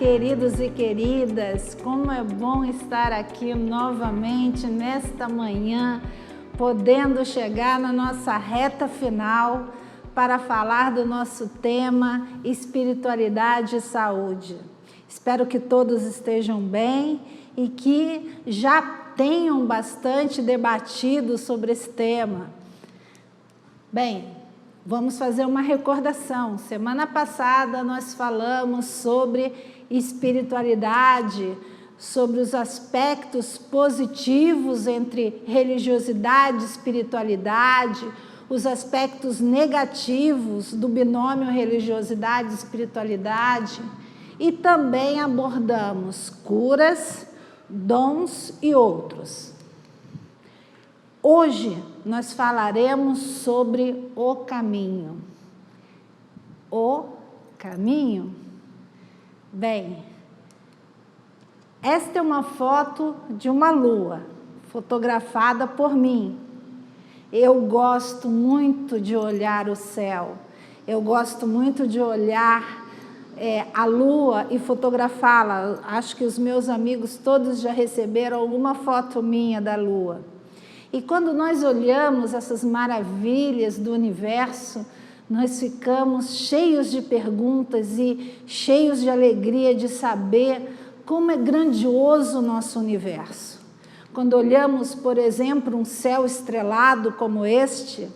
queridos e queridas, como é bom estar aqui novamente nesta manhã, podendo chegar na nossa reta final para falar do nosso tema espiritualidade e saúde. Espero que todos estejam bem e que já tenham bastante debatido sobre esse tema. Bem, vamos fazer uma recordação. Semana passada nós falamos sobre espiritualidade, sobre os aspectos positivos entre religiosidade e espiritualidade, os aspectos negativos do binômio religiosidade e espiritualidade, e também abordamos curas, dons e outros. Hoje nós falaremos sobre o caminho. O caminho? Bem, esta é uma foto de uma lua, fotografada por mim. Eu gosto muito de olhar o céu, eu gosto muito de olhar a lua e fotografá-la. Acho que os meus amigos todos já receberam alguma foto minha da lua. E quando nós olhamos essas maravilhas do universo, nós ficamos cheios de perguntas e cheios de alegria de saber como é grandioso o nosso universo. Quando olhamos, por exemplo, um céu estrelado como este,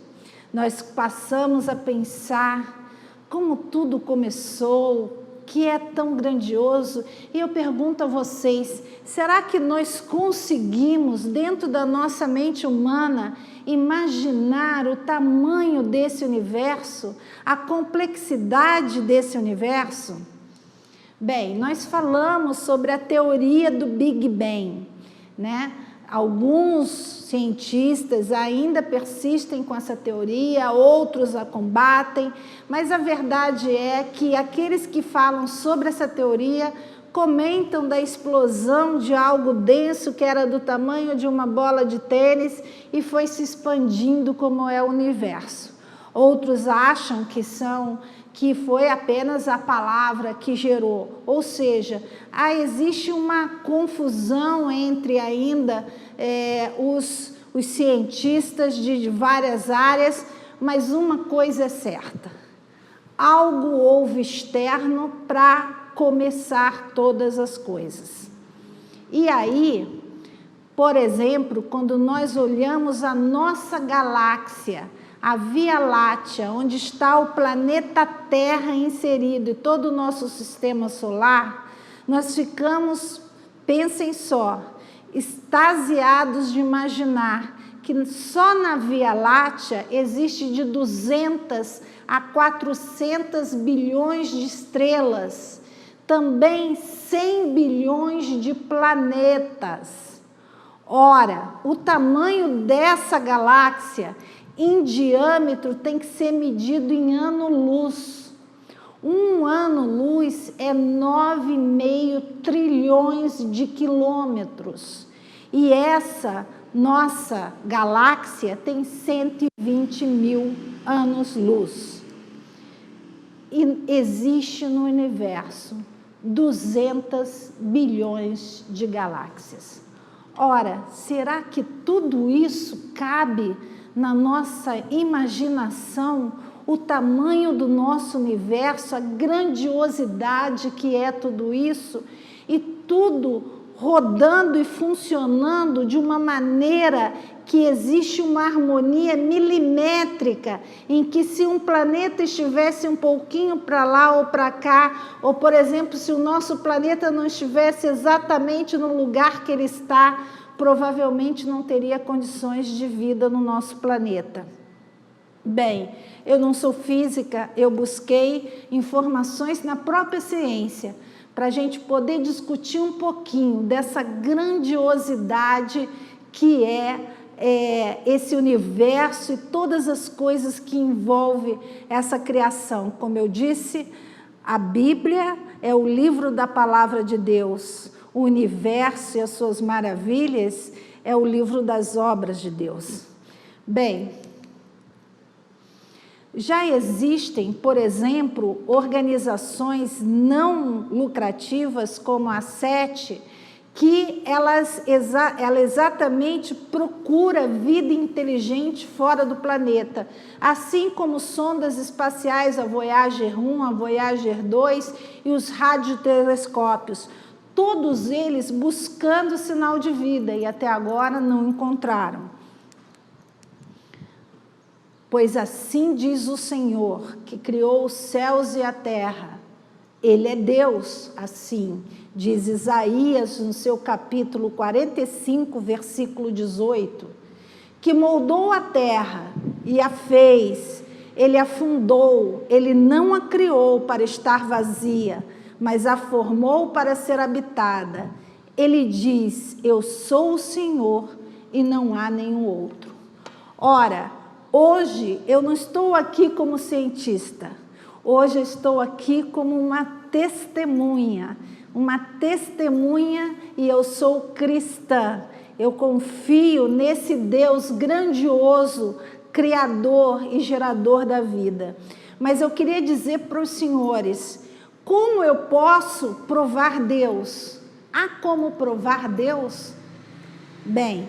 nós passamos a pensar como tudo começou, que é tão grandioso. E eu pergunto a vocês, será que nós conseguimos, dentro da nossa mente humana, imaginar o tamanho desse universo, a complexidade desse universo? Bem, nós falamos sobre a teoria do Big Bang, né? Alguns cientistas ainda persistem com essa teoria, outros a combatem, mas a verdade é que aqueles que falam sobre essa teoria comentam da explosão de algo denso que era do tamanho de uma bola de tênis e foi se expandindo como é o universo. Outros acham que foi apenas a palavra que gerou, ou seja, existe uma confusão entre ainda os cientistas de várias áreas, mas uma coisa é certa, algo houve externo para começar todas as coisas. E aí, por exemplo, quando nós olhamos a nossa galáxia, a Via Láctea, onde está o planeta Terra inserido e todo o nosso sistema solar, nós ficamos, pensem só, extasiados de imaginar que só na Via Láctea existe de 200 a 400 bilhões de estrelas, também 100 bilhões de planetas. Ora, o tamanho dessa galáxia em diâmetro tem que ser medido em ano-luz. Um ano-luz é 9,5 trilhões de quilômetros. E essa nossa galáxia tem 120 mil anos-luz. E existe no universo 200 bilhões de galáxias. Ora, será que tudo isso cabe na nossa imaginação, o tamanho do nosso universo, a grandiosidade que é tudo isso, e tudo rodando e funcionando de uma maneira que existe uma harmonia milimétrica, em que se um planeta estivesse um pouquinho para lá ou para cá, ou por exemplo, se o nosso planeta não estivesse exatamente no lugar que ele está, provavelmente não teria condições de vida no nosso planeta. Bem, eu não sou física, eu busquei informações na própria ciência, para a gente poder discutir um pouquinho dessa grandiosidade que é esse universo e todas as coisas que envolvem essa criação. Como eu disse, a Bíblia é o livro da palavra de Deus. O universo e as suas maravilhas é o livro das obras de Deus. Bem, Já existem, por exemplo, organizações não lucrativas como a SETI, que ela exatamente procura vida inteligente fora do planeta, assim como sondas espaciais, a Voyager 1, a Voyager 2 e os radiotelescópios, todos eles buscando sinal de vida e até agora não encontraram. Pois assim diz o Senhor, que criou os céus e a terra. Ele é Deus, assim, diz Isaías no seu capítulo 45, versículo 18, que moldou a terra e a fez, ele a fundou, ele não a criou para estar vazia, mas a formou para ser habitada. Ele diz, eu sou o Senhor e não há nenhum outro. Ora, hoje eu não estou aqui como cientista, hoje eu estou aqui como uma testemunha e eu sou cristã. Eu confio nesse Deus grandioso, criador e gerador da vida. Mas eu queria dizer para os senhores, como eu posso provar Deus? Há como provar Deus? Bem,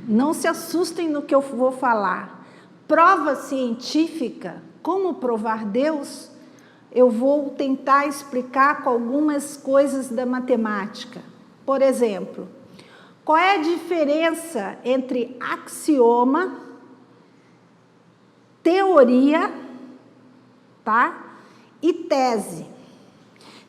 não se assustem no que eu vou falar. Prova científica, como provar Deus? Eu vou tentar explicar com algumas coisas da matemática. Por exemplo, qual é a diferença entre axioma, teoria, tá? E tese?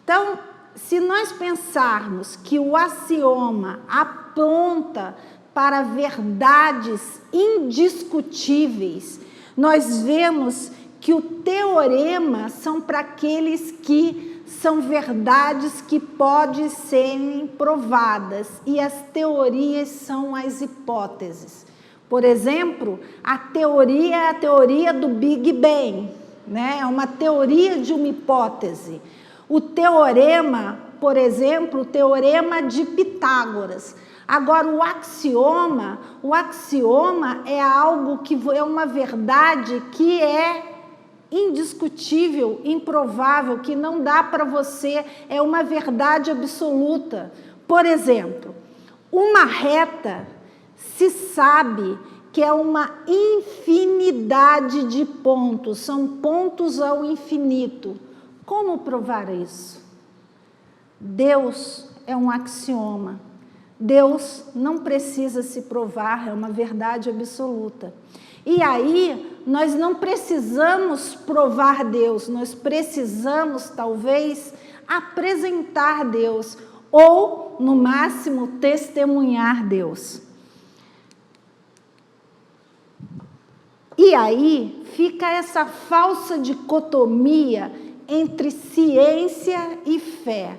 Então, se nós pensarmos que o axioma aponta para verdades indiscutíveis, nós vemos que o teorema são para aqueles que são verdades que podem serem provadas, e as teorias são as hipóteses. Por exemplo, a teoria é a teoria do Big Bang, né? É uma teoria de uma hipótese. O teorema, por exemplo, o teorema de Pitágoras. Agora, o axioma é algo que é uma verdade que é indiscutível, improvável, que não dá para você, é uma verdade absoluta. Por exemplo, uma reta se sabe que é uma infinidade de pontos, são pontos ao infinito. Como provar isso? Deus é um axioma. Deus não precisa se provar, é uma verdade absoluta. E aí, nós não precisamos provar Deus, nós precisamos, talvez, apresentar Deus, ou, no máximo, testemunhar Deus. E aí, fica essa falsa dicotomia entre ciência e fé.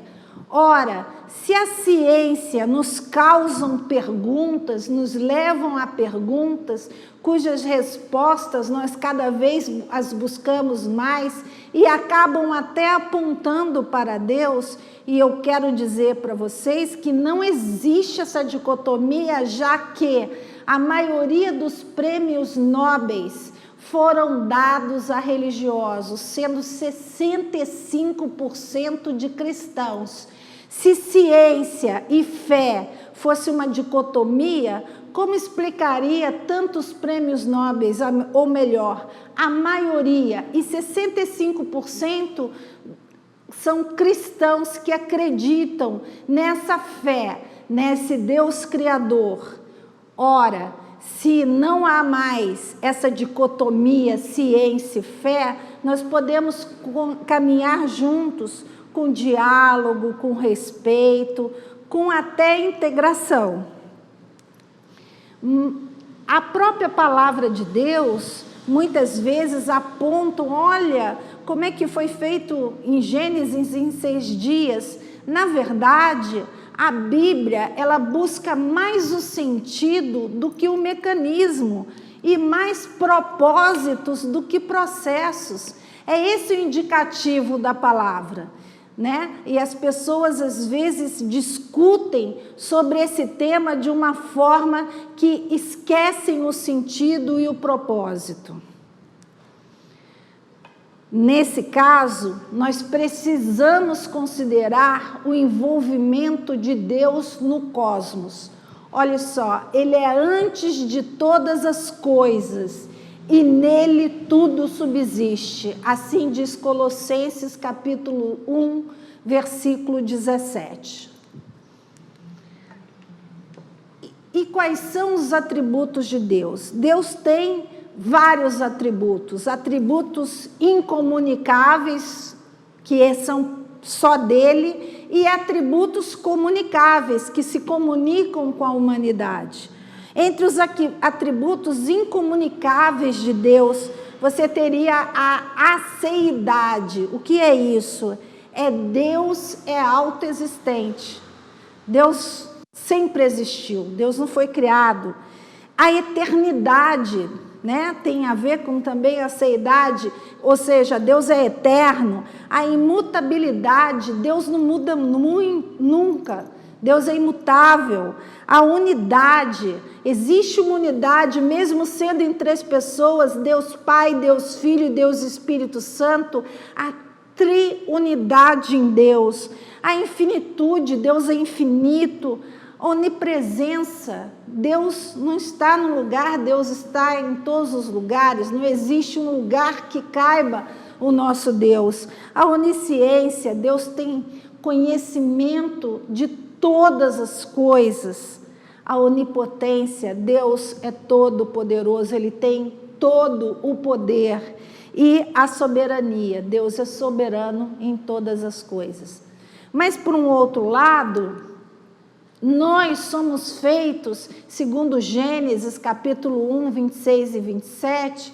Ora, se a ciência nos causa perguntas, nos levam a perguntas, cujas respostas nós cada vez as buscamos mais e acabam até apontando para Deus, e eu quero dizer para vocês que não existe essa dicotomia, já que a maioria dos prêmios nobres foram dados a religiosos, sendo 65% de cristãos. Se ciência e fé fosse uma dicotomia, como explicaria tantos prêmios nobres, ou melhor, a maioria, e 65% são cristãos que acreditam nessa fé, nesse Deus Criador. Ora, se não há mais essa dicotomia ciência e fé, nós podemos caminhar juntos com diálogo, com respeito, com até integração. A própria palavra de Deus, muitas vezes apontam, olha, como é que foi feito em Gênesis em 6 dias. Na verdade, a Bíblia, ela busca mais o sentido do que o mecanismo, e mais propósitos do que processos. É esse o indicativo da palavra, né? E as pessoas às vezes discutem sobre esse tema de uma forma que esquecem o sentido e o propósito. Nesse caso, nós precisamos considerar o envolvimento de Deus no cosmos. Olha só, Ele é antes de todas as coisas e nele tudo subsiste. Assim diz Colossenses capítulo 1, versículo 17. E quais são os atributos de Deus? Deus tem vários atributos incomunicáveis, que são só dele, e atributos comunicáveis, que se comunicam com a humanidade. Entre os atributos incomunicáveis de Deus, você teria a aceidade. O que é isso? Deus é autoexistente. Deus sempre existiu, Deus não foi criado. A eternidade, né, tem a ver com também a aceidade, ou seja, Deus é eterno. A imutabilidade, Deus não muda nunca, Deus é imutável. A unidade, existe uma unidade, mesmo sendo em 3 pessoas, Deus Pai, Deus Filho e Deus Espírito Santo, a triunidade em Deus. A infinitude, Deus é infinito. Onipresença, Deus não está no lugar, Deus está em todos os lugares, não existe um lugar que caiba o nosso Deus. A onisciência, Deus tem conhecimento de todas as coisas. A onipotência, Deus é todo poderoso, Ele tem todo o poder. E a soberania, Deus é soberano em todas as coisas. Mas por um outro lado, nós somos feitos, segundo Gênesis capítulo 1, 26 e 27,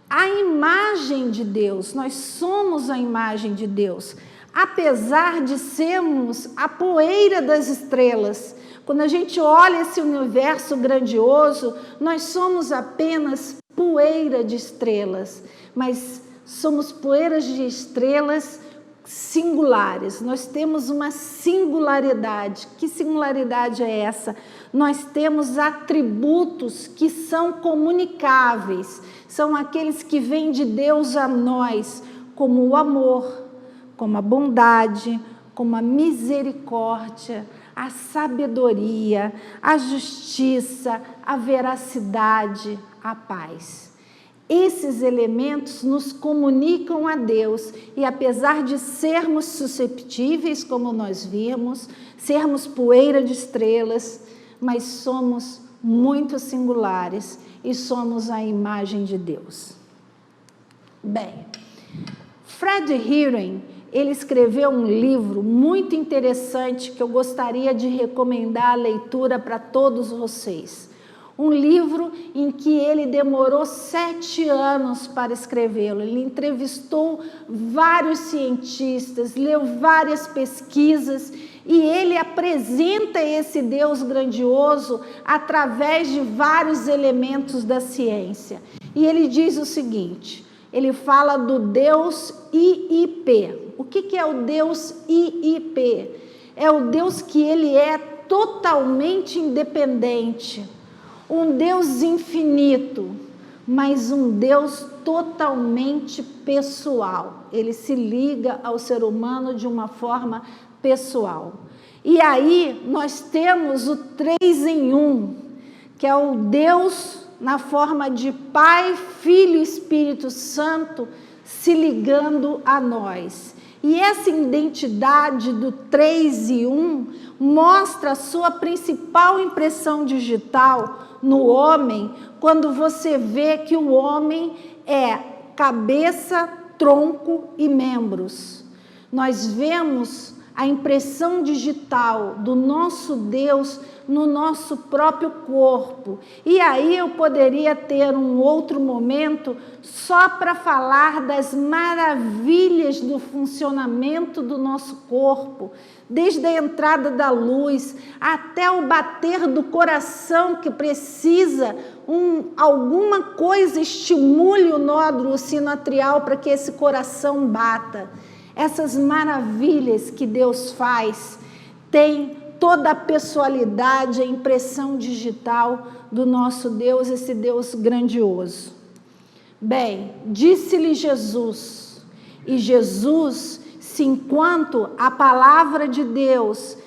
a imagem de Deus. Nós somos a imagem de Deus, apesar de sermos a poeira das estrelas. Quando a gente olha esse universo grandioso, nós somos apenas poeira de estrelas, mas somos poeiras de estrelas singulares. Nós temos uma singularidade. Que singularidade é essa? Nós temos atributos que são comunicáveis, são aqueles que vêm de Deus a nós, como o amor, como a bondade, como a misericórdia, a sabedoria, a justiça, a veracidade, a paz. Esses elementos nos comunicam a Deus e, apesar de sermos susceptíveis, como nós vimos, sermos poeira de estrelas, mas somos muito singulares e somos a imagem de Deus. Bem, Fred Hearing, ele escreveu um livro muito interessante que eu gostaria de recomendar a leitura para todos vocês. Um livro em que ele demorou 7 anos para escrevê-lo. Ele entrevistou vários cientistas, leu várias pesquisas e ele apresenta esse Deus grandioso através de vários elementos da ciência. E ele diz o seguinte, ele fala do Deus IIP. O que é o Deus IIP? É o Deus que ele é totalmente independente. Um Deus infinito, mas um Deus totalmente pessoal. Ele se liga ao ser humano de uma forma pessoal. E aí nós temos o 3 em 1, que é o Deus na forma de Pai, Filho e Espírito Santo se ligando a nós. E essa identidade do 3 e 1 mostra a sua principal impressão digital no homem, quando você vê que o homem é cabeça, tronco e membros. Nós vemos a impressão digital do nosso Deus no nosso próprio corpo. E aí eu poderia ter um outro momento só para falar das maravilhas do funcionamento do nosso corpo, desde a entrada da luz até o bater do coração, que precisa alguma coisa estimule o nódulo sinoatrial para que esse coração bata. Essas maravilhas que Deus faz têm toda a pessoalidade, a impressão digital do nosso Deus, esse Deus grandioso. Bem, disse-lhe Jesus, E Jesus, se enquanto a palavra de Deus,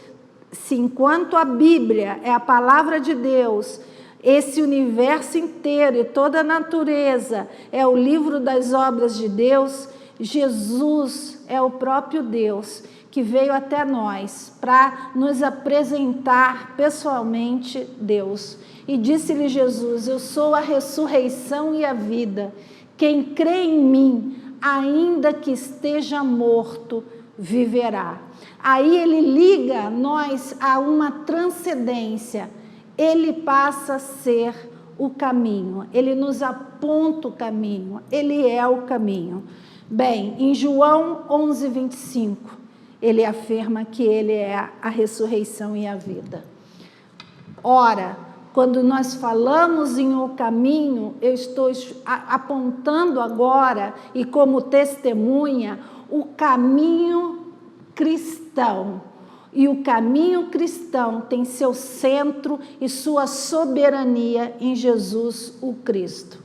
se enquanto a Bíblia é a palavra de Deus, esse universo inteiro e toda a natureza é o livro das obras de Deus, Jesus é o próprio Deus que veio até nós para nos apresentar pessoalmente Deus. E disse-lhe Jesus: eu sou a ressurreição e a vida. Quem crê em mim, ainda que esteja morto, viverá. Aí ele liga nós a uma transcendência. Ele passa a ser o caminho, ele nos aponta o caminho, ele é o caminho. Bem, em João 11:25, ele afirma que ele é a ressurreição e a vida. Ora, quando nós falamos em o caminho, eu estou apontando agora, e como testemunha, o caminho cristão. E o caminho cristão tem seu centro e sua soberania em Jesus, o Cristo.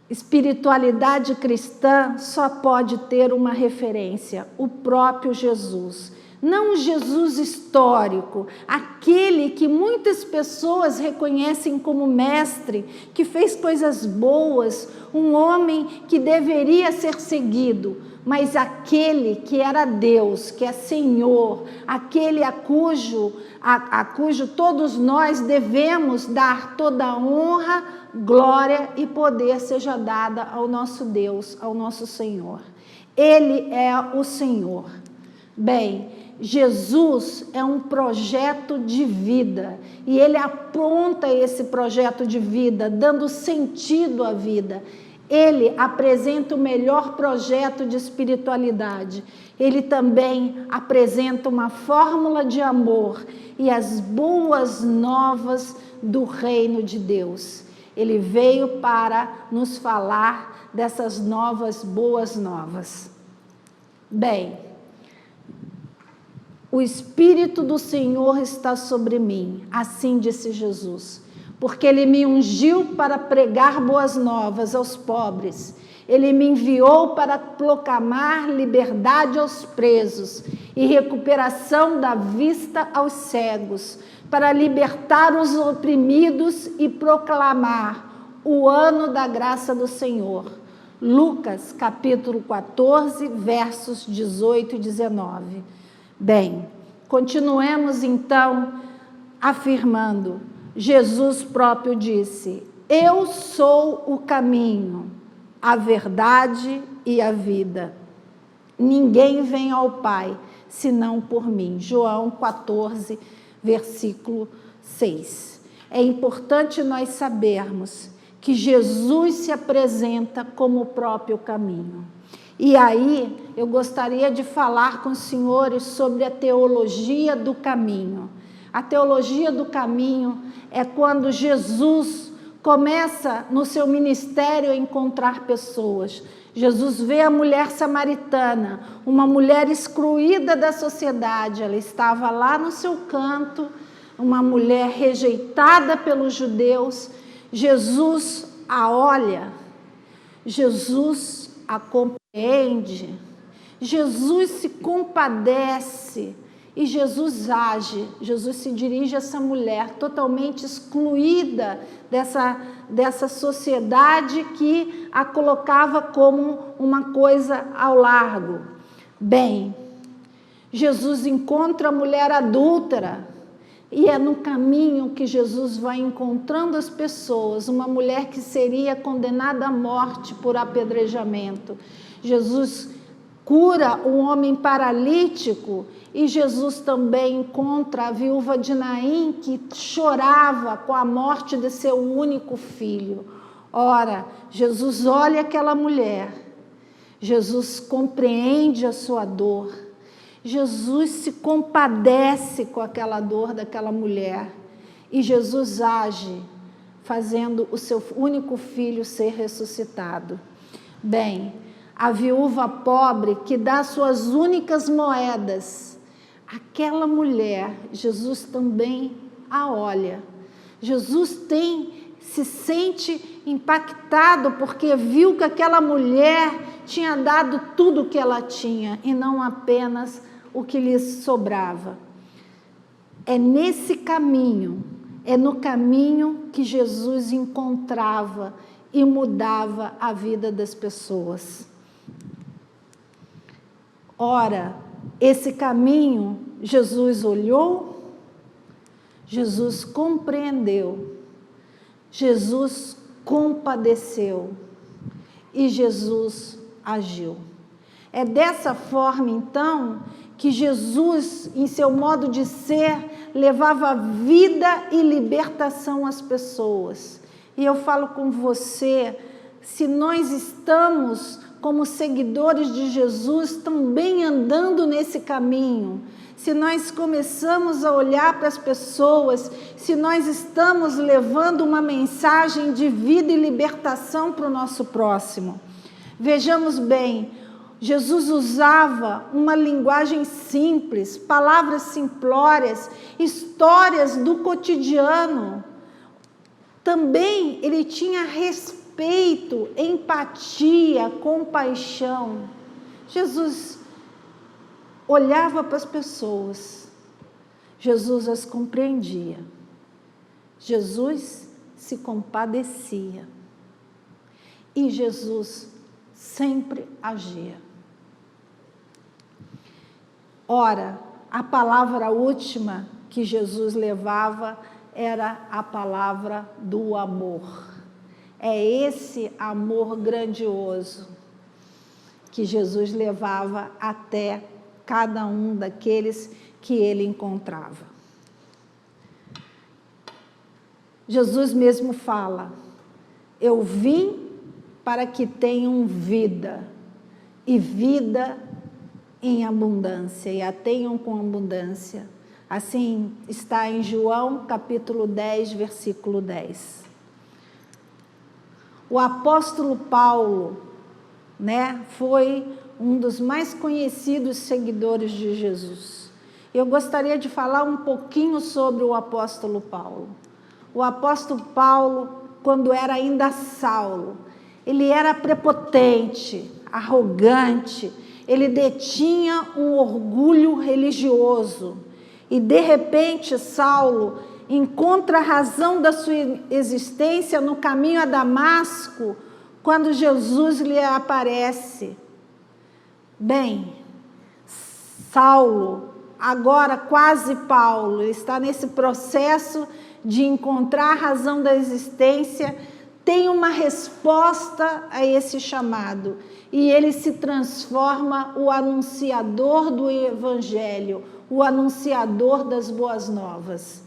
Espiritualidade cristã só pode ter uma referência: o próprio Jesus. Não o Jesus histórico, aquele que muitas pessoas reconhecem como mestre, que fez coisas boas, um homem que deveria ser seguido, mas aquele que era Deus, que é Senhor, aquele a cujo todos nós devemos dar toda a honra, glória e poder seja dada ao nosso Deus, ao nosso Senhor. Ele é o Senhor. Bem, Jesus é um projeto de vida e ele aponta esse projeto de vida, dando sentido à vida. Ele apresenta o melhor projeto de espiritualidade. Ele também apresenta uma fórmula de amor e as boas novas do reino de Deus. Ele veio para nos falar dessas novas boas novas. Bem, o Espírito do Senhor está sobre mim, assim disse Jesus, porque Ele me ungiu para pregar boas novas aos pobres. Ele me enviou para proclamar liberdade aos presos e recuperação da vista aos cegos, para libertar os oprimidos e proclamar o ano da graça do Senhor. Lucas, capítulo 14, versos 18 e 19. Bem, continuemos então afirmando. Jesus próprio disse: eu sou o caminho, a verdade e a vida. Ninguém vem ao Pai senão por mim. João 14, versículo 6. É importante nós sabermos que Jesus se apresenta como o próprio caminho. E aí, eu gostaria de falar com os senhores sobre a teologia do caminho. A teologia do caminho é quando Jesus começa no seu ministério a encontrar pessoas. Jesus vê a mulher samaritana, uma mulher excluída da sociedade. Ela estava lá no seu canto, uma mulher rejeitada pelos judeus. Jesus a olha, Jesus a compreende, Jesus se compadece e Jesus age. Jesus se dirige a essa mulher totalmente excluída dessa sociedade que a colocava como uma coisa ao largo. Bem, Jesus encontra a mulher adúltera e é no caminho que Jesus vai encontrando as pessoas, uma mulher que seria condenada à morte por apedrejamento. Jesus cura um homem paralítico e Jesus também encontra a viúva de Naim, que chorava com a morte de seu único filho. Ora, Jesus olha aquela mulher, Jesus compreende a sua dor, Jesus se compadece com aquela dor daquela mulher e Jesus age, fazendo o seu único filho ser ressuscitado. Bem, a viúva pobre que dá suas únicas moedas, aquela mulher, Jesus também a olha. Jesus se sente impactado porque viu que aquela mulher tinha dado tudo o que ela tinha e não apenas o que lhe sobrava. É nesse caminho, é no caminho que Jesus encontrava e mudava a vida das pessoas. Ora, esse caminho, Jesus olhou, Jesus compreendeu, Jesus compadeceu e Jesus agiu. É dessa forma, então, que Jesus, em seu modo de ser, levava vida e libertação às pessoas. E eu falo com você, se nós estamos como seguidores de Jesus também andando nesse caminho, se nós começamos a olhar para as pessoas, se nós estamos levando uma mensagem de vida e libertação para o nosso próximo. Vejamos bem, Jesus usava uma linguagem simples, palavras simplórias, histórias do cotidiano. Também ele tinha respeito, empatia, compaixão. Jesus olhava para as pessoas, Jesus as compreendia, Jesus se compadecia e Jesus sempre agia. Ora, a palavra última que Jesus levava era a palavra do amor. É esse amor grandioso que Jesus levava até cada um daqueles que ele encontrava. Jesus mesmo fala: eu vim para que tenham vida, e vida em abundância, e a tenham com abundância. Assim está em João capítulo 10, versículo 10. O apóstolo Paulo, foi um dos mais conhecidos seguidores de Jesus. Eu gostaria de falar um pouquinho sobre o apóstolo Paulo. O apóstolo Paulo, quando era ainda Saulo, ele era prepotente, arrogante, ele detinha um orgulho religioso. E de repente Saulo encontra a razão da sua existência no caminho a Damasco, quando Jesus lhe aparece. Bem, Saulo, agora quase Paulo, está nesse processo de encontrar a razão da existência, tem uma resposta a esse chamado, e ele se transforma o anunciador do Evangelho, o anunciador das boas novas.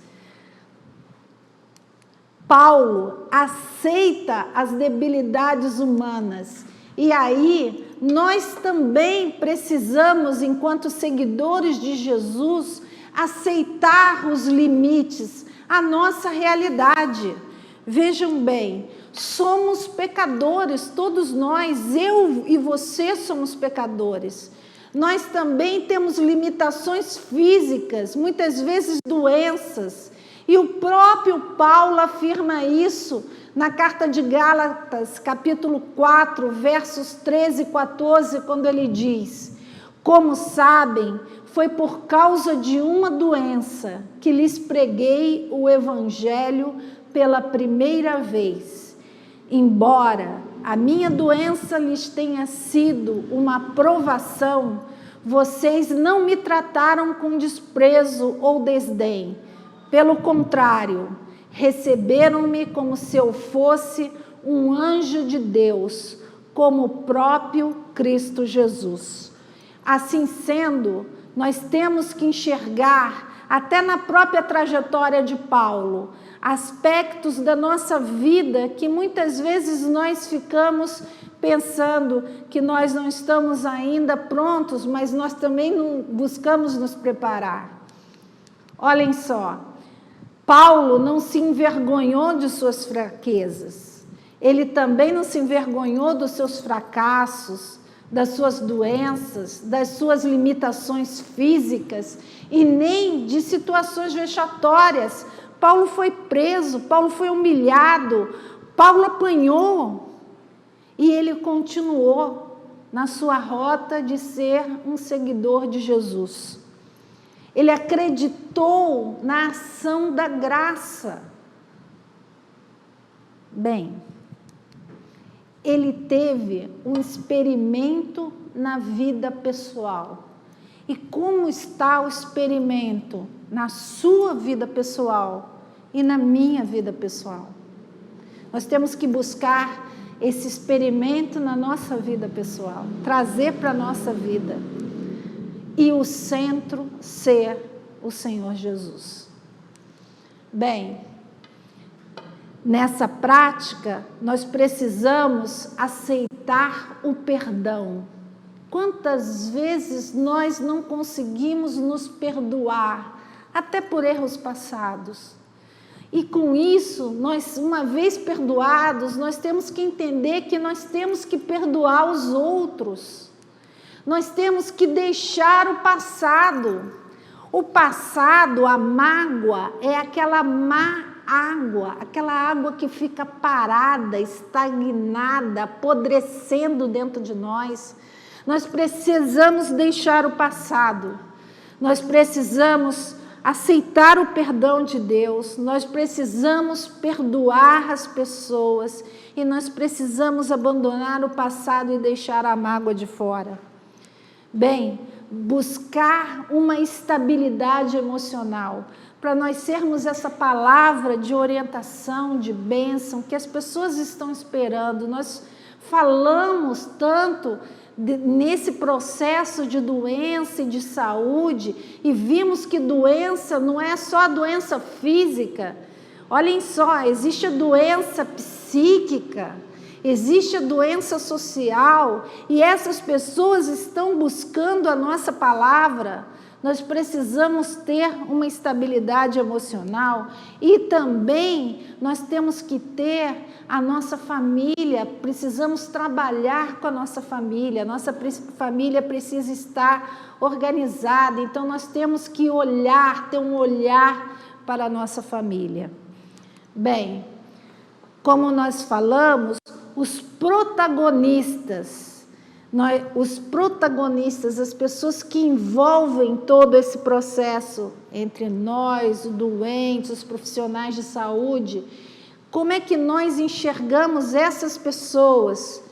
Paulo aceita as debilidades humanas, e aí nós também precisamos, enquanto seguidores de Jesus, aceitar os limites, a nossa realidade. Vejam bem, somos pecadores, todos nós, eu e você somos pecadores. Nós também temos limitações físicas, muitas vezes doenças, e o próprio Paulo afirma isso na carta de Gálatas, capítulo 4, versos 13 e 14, quando ele diz: como sabem, foi por causa de uma doença que lhes preguei o Evangelho pela primeira vez. Embora a minha doença lhes tenha sido uma provação, vocês não me trataram com desprezo ou desdém. Pelo contrário, receberam-me como se eu fosse um anjo de Deus, como o próprio Cristo Jesus. Assim sendo, nós temos que enxergar, até na própria trajetória de Paulo, aspectos da nossa vida que muitas vezes nós ficamos pensando que nós não estamos ainda prontos, mas nós também não buscamos nos preparar. Olhem só, Paulo não se envergonhou de suas fraquezas, ele também não se envergonhou dos seus fracassos, das suas doenças, das suas limitações físicas e nem de situações vexatórias. Paulo foi preso, Paulo foi humilhado, Paulo apanhou e ele continuou. na sua rota de ser um seguidor de Jesus. Ele acreditou na ação da graça. Bem, ele teve um experimento na vida pessoal. E como está o experimento na sua vida pessoal e na minha vida pessoal? Nós temos que buscar esse experimento na nossa vida pessoal, trazer para a nossa vida. E o centro ser o Senhor Jesus. Bem, nessa prática, nós precisamos aceitar o perdão. Quantas vezes nós não conseguimos nos perdoar, até por erros passados? E com isso, nós, uma vez perdoados, nós temos que entender que nós temos que perdoar os outros. Nós temos que deixar o passado. O passado, a mágoa, é aquela má água, aquela água que fica parada, estagnada, apodrecendo dentro de nós. Nós precisamos deixar o passado. Nós precisamos aceitar o perdão de Deus, nós precisamos perdoar as pessoas e nós precisamos abandonar o passado e deixar a mágoa de fora. Bem, buscar uma estabilidade emocional, para nós sermos essa palavra de orientação, de bênção, que as pessoas estão esperando. Nós falamos tanto nesse processo de doença e de saúde, e vimos que doença não é só a doença física. Olhem só, existe a doença psíquica, existe a doença social, e essas pessoas estão buscando a nossa palavra. Nós precisamos ter uma estabilidade emocional e também nós temos que ter a nossa família, precisamos trabalhar com a nossa família precisa estar organizada, então nós temos que ter um olhar para a nossa família. Bem, como nós falamos, os protagonistas, as pessoas que envolvem todo esse processo entre nós, os doentes, os profissionais de saúde, como é que nós enxergamos essas pessoas?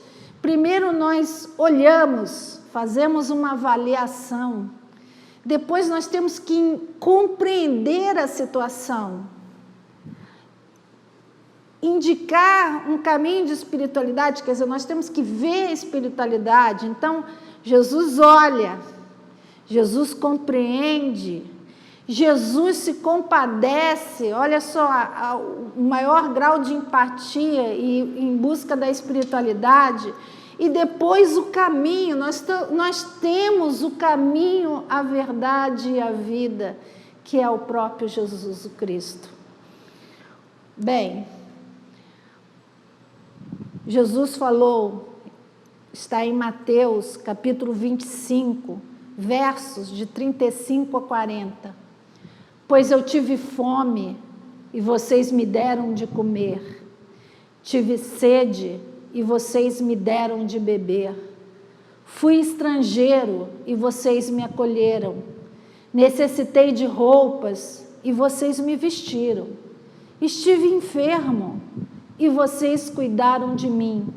Primeiro nós olhamos, fazemos uma avaliação, depois nós temos que compreender a situação, indicar um caminho de espiritualidade, quer dizer, nós temos que ver a espiritualidade. Então, Jesus olha, Jesus compreende, Jesus se compadece, olha só, o maior grau de empatia e em busca da espiritualidade. E depois o caminho, nós temos o caminho, a verdade e a vida, que é o próprio Jesus Cristo. Bem, Jesus falou, está em Mateus, capítulo 25, versos de 35 a 40. Pois eu tive fome e vocês me deram de comer. Tive sede e vocês me deram de beber. Fui estrangeiro e vocês me acolheram. Necessitei de roupas e vocês me vestiram. Estive enfermo e vocês cuidaram de mim.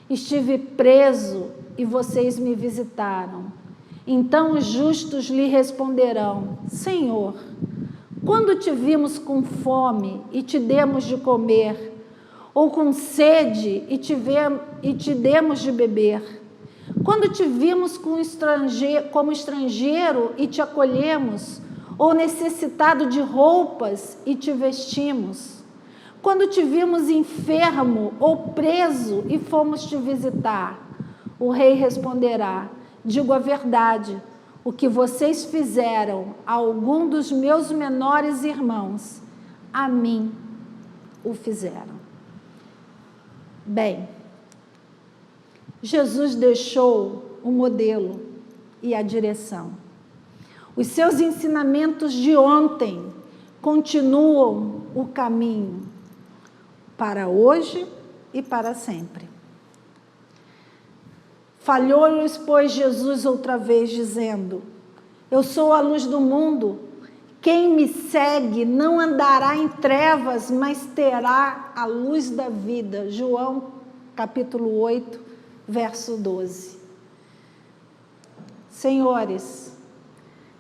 Estive preso e vocês me visitaram. Então os justos lhe responderão: Senhor, quando te vimos com fome e te demos de comer, ou com sede e te demos de beber? Quando te vimos como estrangeiro e te acolhemos, ou necessitado de roupas e te vestimos? Quando te vimos enfermo ou preso e fomos te visitar? O rei responderá: digo a verdade, o que vocês fizeram a algum dos meus menores irmãos, a mim o fizeram. Bem, Jesus deixou o modelo e a direção. Os seus ensinamentos de ontem continuam o caminho para hoje e para sempre. Falhou-lhes, pois, Jesus outra vez, dizendo: eu sou a luz do mundo. Quem me segue não andará em trevas, mas terá a luz da vida. João, capítulo 8, verso 12. Senhores,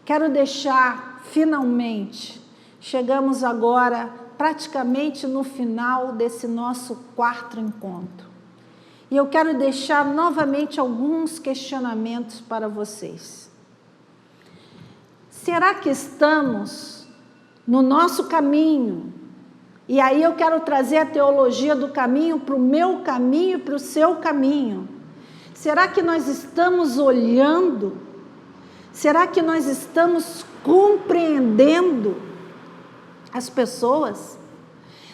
quero deixar, finalmente, chegamos agora praticamente no final desse nosso quarto encontro. E eu quero deixar novamente alguns questionamentos para vocês. Será que estamos no nosso caminho? E aí eu quero trazer a teologia do caminho para o meu caminho e para o seu caminho. Será que nós estamos olhando? Será que nós estamos compreendendo as pessoas?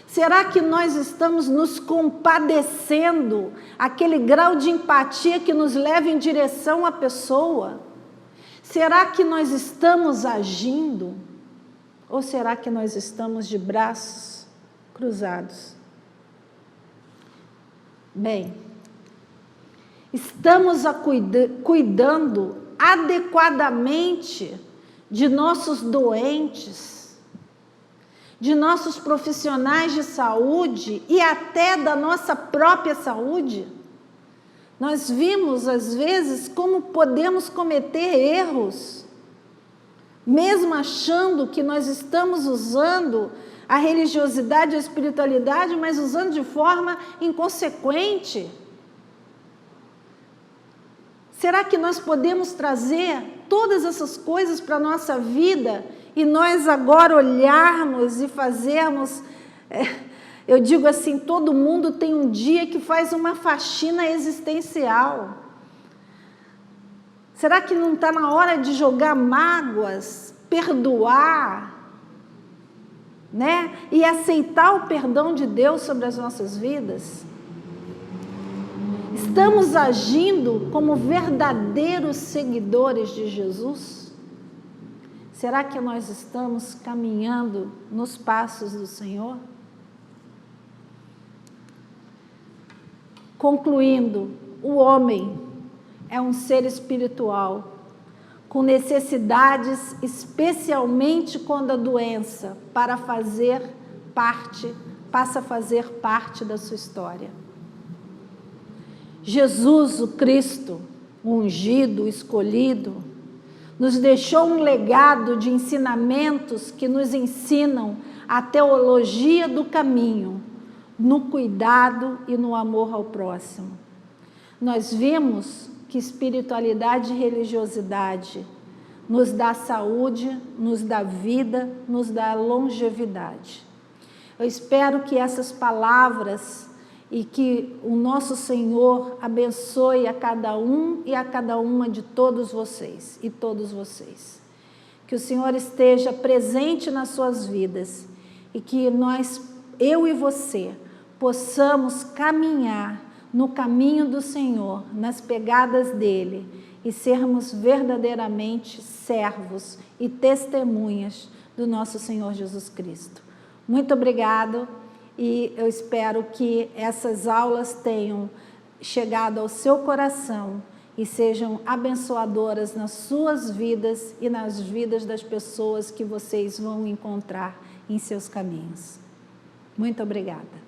Será que nós estamos nos compadecendo, aquele grau de empatia que nos leva em direção à pessoa? Será que nós estamos agindo? Ou será que nós estamos de braços cruzados? Bem, estamos cuidando adequadamente de nossos doentes, de nossos profissionais de saúde e até da nossa própria saúde? Nós vimos, às vezes, como podemos cometer erros, mesmo achando que nós estamos usando a religiosidade e a espiritualidade, mas usando de forma inconsequente. Será que nós podemos trazer todas essas coisas para a nossa vida e nós agora olharmos e fazermos... Eu digo assim, todo mundo tem um dia que faz uma faxina existencial. Será que não está na hora de jogar mágoas, perdoar, né? E aceitar o perdão de Deus sobre as nossas vidas? Estamos agindo como verdadeiros seguidores de Jesus? Será que nós estamos caminhando nos passos do Senhor? Concluindo, o homem é um ser espiritual, com necessidades, especialmente quando a doença passa a fazer parte da sua história. Jesus, o Cristo, o ungido, o escolhido, nos deixou um legado de ensinamentos que nos ensinam a teologia do caminho, no cuidado e no amor ao próximo. Nós vimos que espiritualidade e religiosidade nos dá saúde, nos dá vida, nos dá longevidade. Eu espero que essas palavras e que o nosso Senhor abençoe a cada um e a cada uma de todos vocês e todos vocês. Que o Senhor esteja presente nas suas vidas e que eu e você, possamos caminhar no caminho do Senhor, nas pegadas dele e sermos verdadeiramente servos e testemunhas do nosso Senhor Jesus Cristo. Muito obrigado e eu espero que essas aulas tenham chegado ao seu coração e sejam abençoadoras nas suas vidas e nas vidas das pessoas que vocês vão encontrar em seus caminhos. Muito obrigada.